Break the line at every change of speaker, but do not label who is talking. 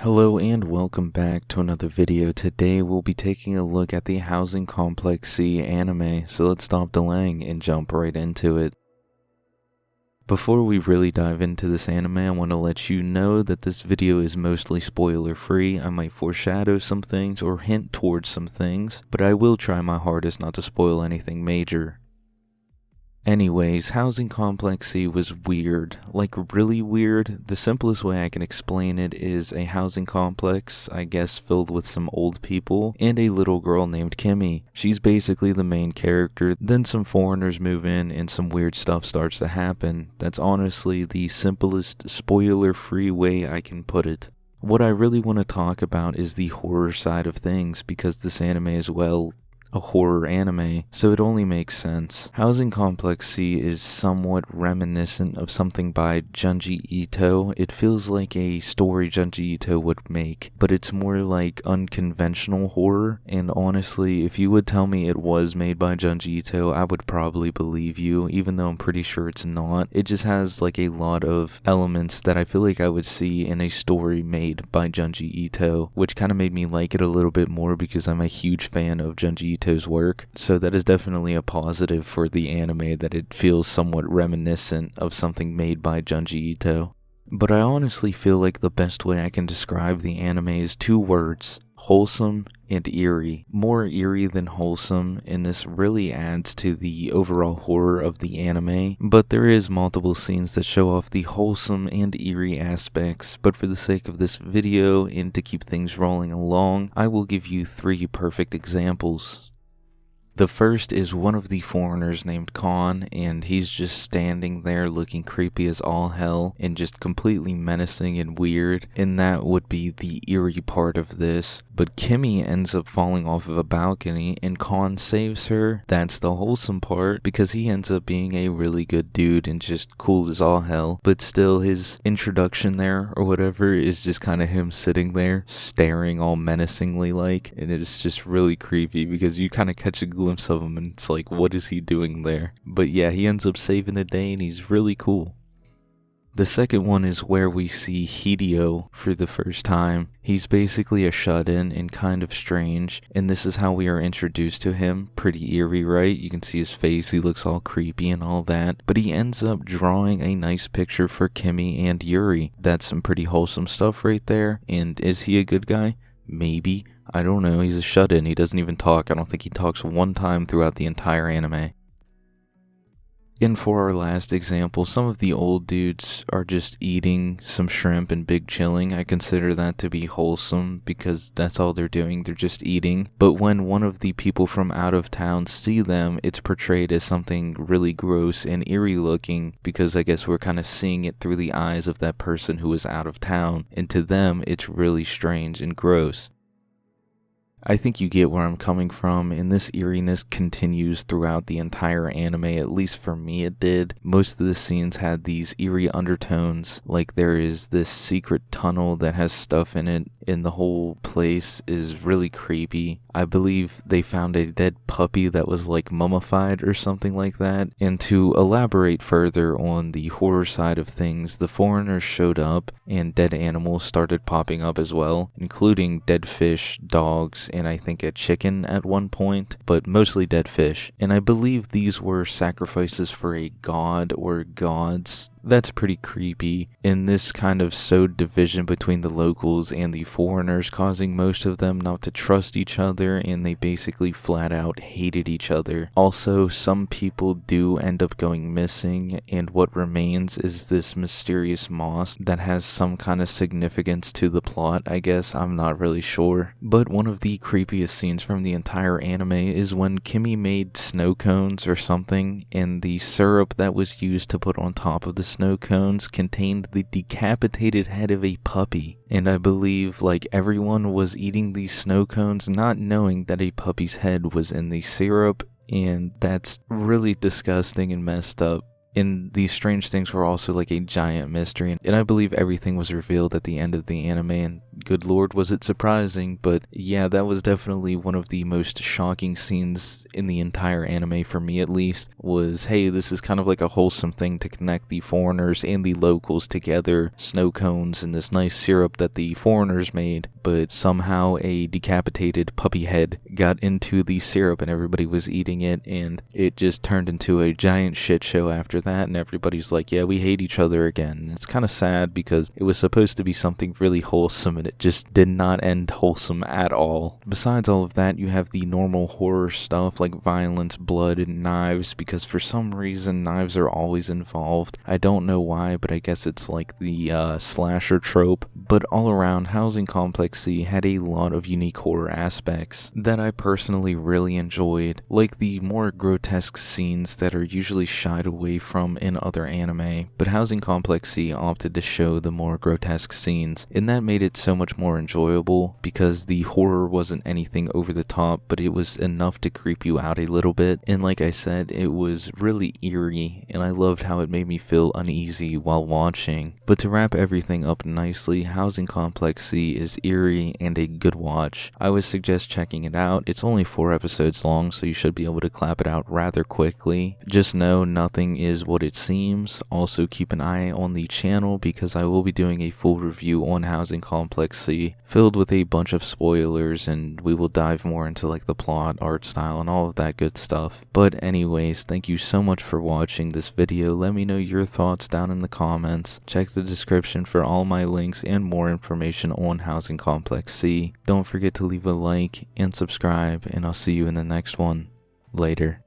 Hello and welcome back to another video. Today we'll be taking a look at the Housing Complex C anime, so let's stop delaying and jump right into it. Before we really dive into this anime, I want to let you know that this video is mostly spoiler free. I might foreshadow some things or hint towards some things, but I will try my hardest not to spoil anything major. Anyways, Housing Complex C was weird, like really weird. The simplest way I can explain it is a housing complex, I guess filled with some old people, and a little girl named Kimi. She's basically the main character, then some foreigners move in and some weird stuff starts to happen. That's honestly the simplest, spoiler-free way I can put it. What I really want to talk about is the horror side of things, because this anime is, well, a horror anime, so it only makes sense. Housing Complex C is somewhat reminiscent of something by Junji Ito. It feels like a story Junji Ito would make, but it's more like unconventional horror, and honestly, if you would tell me it was made by Junji Ito, I would probably believe you, even though I'm pretty sure it's not. It just has like a lot of elements that I feel like I would see in a story made by Junji Ito, which kind of made me like it a little bit more because I'm a huge fan of Junji Ito's work, so that is definitely a positive for the anime, that it feels somewhat reminiscent of something made by Junji Ito. But I honestly feel like the best way I can describe the anime is two words: wholesome and eerie. More eerie than wholesome, and this really adds to the overall horror of the anime, but there is multiple scenes that show off the wholesome and eerie aspects. But for the sake of this video and to keep things rolling along, I will give you three perfect examples. The first is one of the foreigners named Khan, and he's just standing there looking creepy as all hell and just completely menacing and weird, and that would be the eerie part of this. But Kimi ends up falling off of a balcony and Khan saves her. That's the wholesome part, because he ends up being a really good dude and just cool as all hell. But still, his introduction there or whatever is just kind of him sitting there staring all menacingly like, and it is just really creepy because you kind of catch a glimpse of him and it's like, what is he doing there? But yeah, he ends up saving the day and he's really cool. The second one is where we see Hideo for the first time. He's basically a shut-in and kind of strange, and this is how we are introduced to him. Pretty eerie, right? You can see his face, he looks all creepy and all that, but he ends up drawing a nice picture for Kimi and Yuri. That's some pretty wholesome stuff right there. And is he a good guy? Maybe. I don't know, he's a shut-in, he doesn't even talk. I don't think he talks one time throughout the entire anime. And for our last example, some of the old dudes are just eating some shrimp and big chilling. I consider that to be wholesome because that's all they're doing, they're just eating. But when one of the people from out of town see them, it's portrayed as something really gross and eerie looking, because I guess we're kind of seeing it through the eyes of that person who is out of town, and to them it's really strange and gross. I think you get where I'm coming from, and this eeriness continues throughout the entire anime. At least for me it did. Most of the scenes had these eerie undertones, like there is this secret tunnel that has stuff in it, and the whole place is really creepy. I believe they found a dead puppy that was like mummified or something like that. And to elaborate further on the horror side of things, the foreigners showed up and dead animals started popping up as well, including dead fish, dogs, and I think a chicken at one point, but mostly dead fish. And I believe these were sacrifices for a god or gods. That's pretty creepy, and this kind of sowed division between the locals and the foreigners, causing most of them not to trust each other, and they basically flat out hated each other. Also, some people do end up going missing, and what remains is this mysterious moss that has some kind of significance to the plot, I guess. I'm not really sure. But one of the creepiest scenes from the entire anime is when Kimi made snow cones or something, and the syrup that was used to put on top of the snow cones contained the decapitated head of a puppy. And I believe like everyone was eating these snow cones not knowing that a puppy's head was in the syrup, and that's really disgusting and messed up. And these strange things were also like a giant mystery, and I believe everything was revealed at the end of the anime, and good lord, was it surprising. But yeah, that was definitely one of the most shocking scenes in the entire anime, for me at least, was, hey, this is kind of like a wholesome thing to connect the foreigners and the locals together, snow cones and this nice syrup that the foreigners made, but somehow a decapitated puppy head got into the syrup and everybody was eating it, and it just turned into a giant shit show after that, and everybody's like, yeah, we hate each other again. And it's kind of sad because it was supposed to be something really wholesome, and it just did not end wholesome at all. Besides all of that, you have the normal horror stuff like violence, blood, and knives, because for some reason knives are always involved. I don't know why, but I guess it's like the slasher trope. But all around, Housing Complex C had a lot of unique horror aspects that I personally really enjoyed, like the more grotesque scenes that are usually shied away from in other anime, but Housing Complex C opted to show the more grotesque scenes, and that made it so much more enjoyable because the horror wasn't anything over the top, but it was enough to creep you out a little bit, and like I said, it was really eerie, and I loved how it made me feel uneasy while watching. But to wrap everything up nicely, Housing Complex C is eerie and a good watch. I would suggest checking it out. It's only 4 episodes long, so you should be able to clap it out rather quickly. Just know nothing is what it seems. Also keep an eye on the channel because I will be doing a full review on Housing Complex C, filled with a bunch of spoilers, and we will dive more into like the plot, art style, and all of that good stuff. But anyways, thank you so much for watching this video. Let me know your thoughts down in the comments. Check the description for all my links and more information on Housing Complex C. Don't forget to leave a like and subscribe, and I'll see you in the next one. Later.